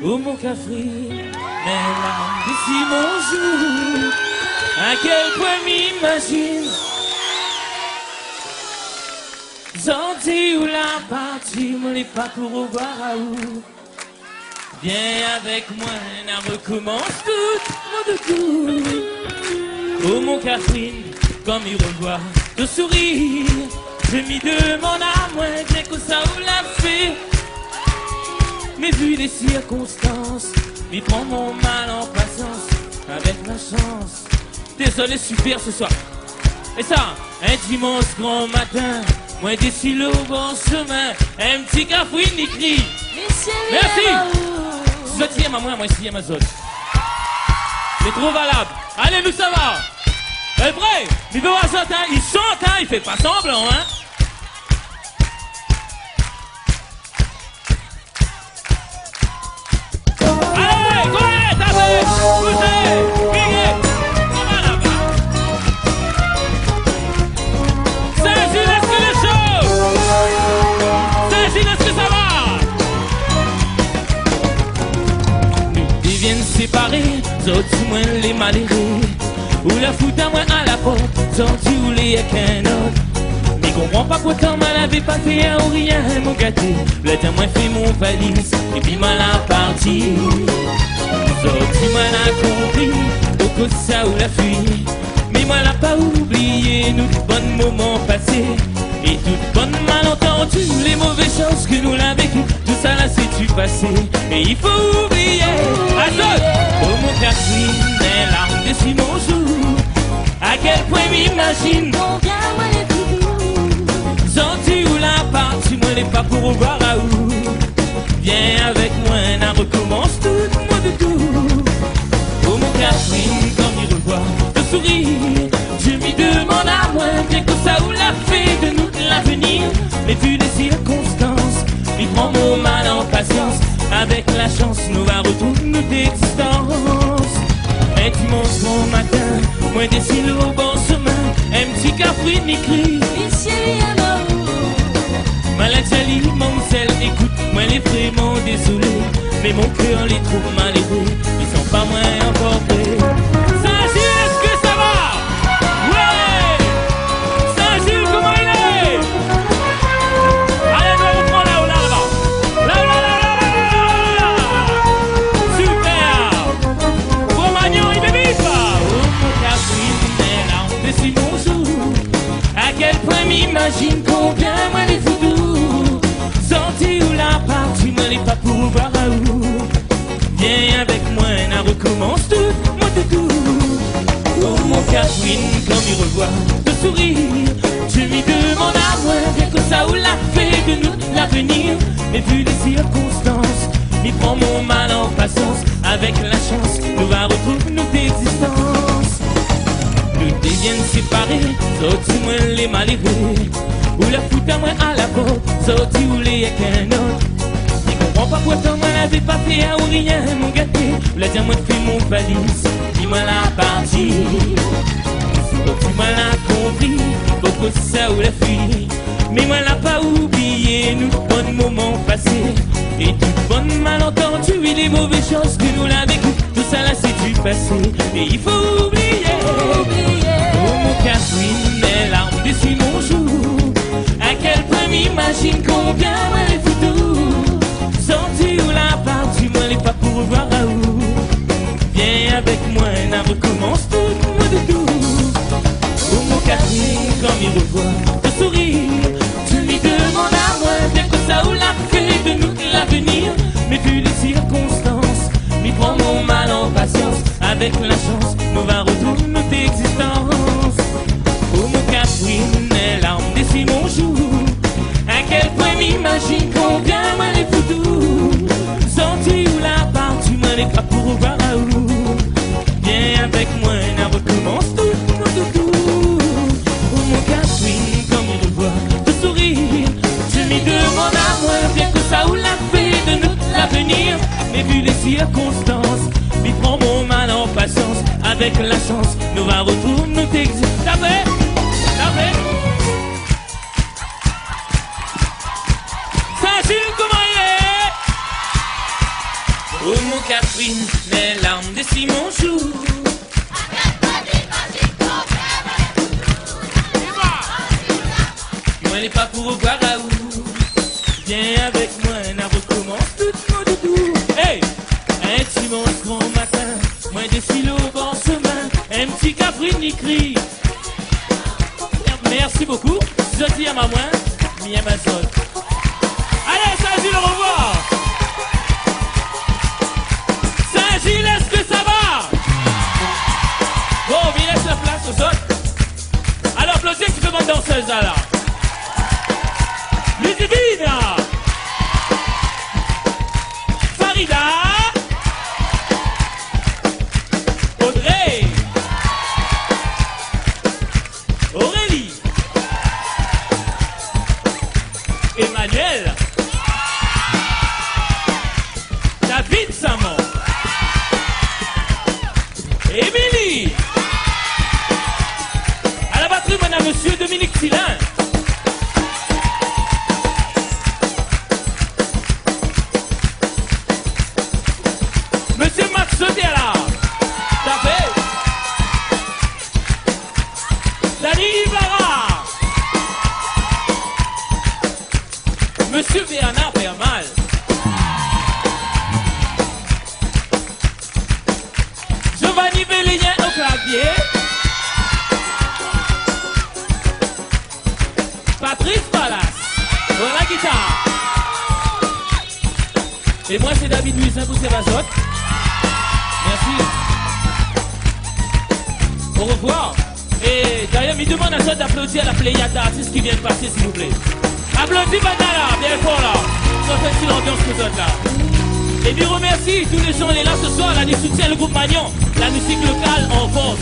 Oh mon Catherine, mais là, d'ici mon jour, à quel point m'imagine. Gentil ou la partie, me les pas pour revoir à où. Viens avec moi, on recommence tout, mon doudou. Oh mon Catherine, comme il revoit te sourire, je m'y demande à moi, bien que ça ou l'a fait. Mais vu les circonstances, m'y prend mon mal en patience, avec la chance. Désolé, super ce soir. Et ça, un dimanche grand matin, moi décile au bon chemin, un petit Catherine écrit. Merci. Je tiens à moi ici à ma zone. C'est trop valable. Allez, nous ça va. Et vrai, il veut voir ça, il chante, hein, il fait pas semblant, hein. Allez, correct, allez, bougez, briguez, on va là-bas. Saint-Gilles, est-ce que le show? Saint-Gilles, est-ce que ça va? Nous deviennent séparés, autres moins les malheureux. Ou la fout à moi à la porte, sorti ou les y'a qu'un autre. Mais comprends pas pourtant mal avait pas fait un ou rien, mon gâté. Le temps moi fait mon valise, et puis mal à partir. Sorti mal à compris, au cause ça ou la fuite. Mais moi l'a pas oublié, nous bons moments passés. Et toutes bonnes malentendues, les mauvaises choses que nous l'avons vécu. Tout ça là c'est du passé, et il faut oublier. Azot, oh mon Catherine, les larmes de si mon jour. À quel point m'imagine Regarde-moi les doudous. Gentil ou la partie, moi n'est pas pour revoir à où. Viens avec moi, on recommence tout, moi de tout. Oh mon Catherine, comme il revoit te sourire, je m'y demande à moi, bien que ça ou l'a fait de nous l'avenir. Mais vu les circonstances, il prend mon mal en patience. Avec la chance, nous va retrouver notre existence. Un dimanche bon matin, moi décile au bon chemin, un petit Catherine écrit. Maladie, mon sel, écoute, moi les vraiment désolé, mais mon cœur les trouve malheureux, ils sont pas moins encore prêts. Saint-Gilles, est-ce que ça va? Ouais! Saint-Gilles, comment il est? Allez, on reprend là-haut, là-bas. Là-bas. Super! Romagnon, il bébé pas! Oh, mon Catherine, mais là, on décide mon jour. À quel point m'imagine combien moi les voodoo. Sorti ou la partie, moi les pas pour voir à où. Viens avec moi, on recommence tout, moi de tout. Oh mon Catherine, comme il revoit te sourire, je m'y demande à moi, bien que ça ou l'a fait de nous l'avenir. Mais vu les circonstances, il prend mon mal en patience. Avec la chance, nous va retrouver notre existence. Nous deviennent séparés, sortis moins les malheureux. Ou la fout à moi à la porte, sorti ou les y'a qu'un autre. Mais comprends pas pourtant moi l'avais pas fait un ou rien, mon gâté. La dire moi fait mon valise, dis-moi la partie. Sorti moi l'a compris, beaucoup de ça ou la fuite. Mais moi l'a pas oublié, nous bons moments passés. Et toutes bonnes malentendues, et les mauvaises choses que nous l'avons vécu. Tout ça là c'est du passé, et il faut oublier. Oh mon Catherine, mes larmes déçues mon jour. À quel point m'imagine combien moi les photos. Sorti ou la partie, moi les pas pour voir à où. Viens avec moi, on recommence tout, moi de tout. Oh mon Catherine, comme il revoit te sourire, je lui demande à moi, bien que ça ou l'a fait de nous l'avenir. Mais vu les circonstances, m'y prend mon mal en patience. Avec la chance, nous va retrouver notre existence. Oh mon Catherine, les larmes déciment mon jour. À quel point m'imagine combien moi les photos. Sorti ou la partie, moi les pas pour voir à où. Viens avec moi, on recommence tout, tout. Oh mon Catherine, comme il revoit te sourire, je m'y demande à moi, bien que ça ou l'a fait de nous l'avenir. Mais vu les circonstances, m'y prend mon mal en patience. Avec la chance, nous va retrouver notre existence. T'as fait? Saint-Gilles, comment il est? Oh mon Catherine, les larmes de Simon Chou. Moi n'est pas pour revoir à où. Viens avec moi, on recommence tout mon doudou. Hey, un dimanche grand matin, moi défile au bon chemin, un petit Catherine y crie. Merci beaucoup, je dis à ma main, mi à ma zone. Allez, Saint-Gilles, au revoir. Saint-Gilles, est-ce que ça va? Bon, mais laisse la place aux autres. Alors, applaudissez un petit peu votre danseuse là. Ludivine, Farida, Audrey, Aurélie, Emmanuel, David Samon, Émilie. À la batterie, on a monsieur Dominique Filin. Monsieur Max Sodiala, t'as fait Dani Ibarra, Monsieur Bernard Bermal, Giovanni Bellien au clavier, Patrice Palas à la guitare, et moi c'est David Musin pour ses basottes. Merci. Au revoir. Et d'ailleurs, il demande à ça d'applaudir à la pléiade d'artistes qui viennent passer, s'il vous plaît. Applaudis Badala, bien fort là. Ça fait une l'ambiance que vous êtes là. Et puis remercie tous les gens qui sont là ce soir, là, qui soutiennent le groupe Magnon. La musique locale en force.